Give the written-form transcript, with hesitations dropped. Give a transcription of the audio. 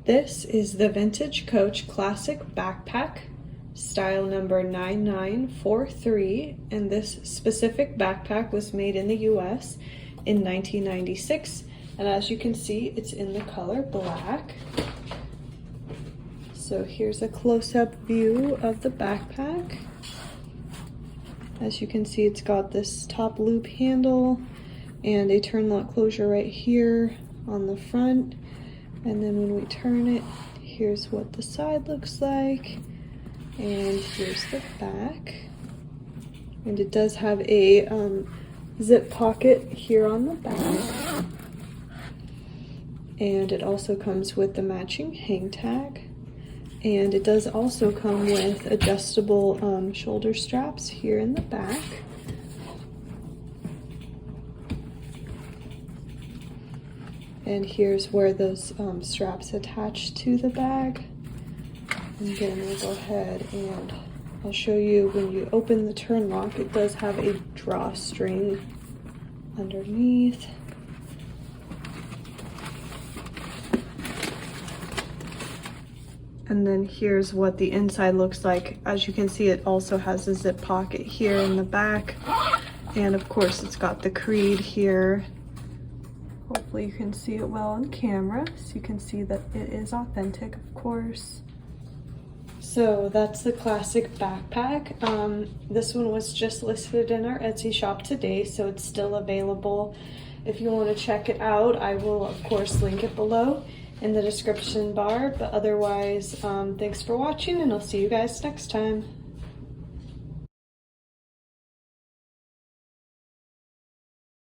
This is the Vintage Coach Classic Backpack, style number 9943, and this specific backpack was made in the US in 1996, and as you can see, it's in the color black. So here's a close-up view of the backpack. As you can see, it's got this top loop handle and a turn lock closure right here on the front. And then when we turn it, here's what the side looks like. And here's the back. And it does have a zip pocket here on the back. And it also comes with the matching hang tag. And it does also come with adjustable shoulder straps here in the back. And here's where those straps attach to the bag. And then we'll go ahead and I'll show you when you open the turn lock, it does have a drawstring underneath. And then here's what the inside looks like. As you can see, it also has a zip pocket here in the back. And of course, it's got the Creed here. Hopefully you can see it well on camera, so you can see that it is authentic, of course. So that's the classic backpack. This one was just listed in our Etsy shop today, so it's still available. If you want to check it out, I will of course link it below in the description bar. But otherwise, thanks for watching, and I'll see you guys next time.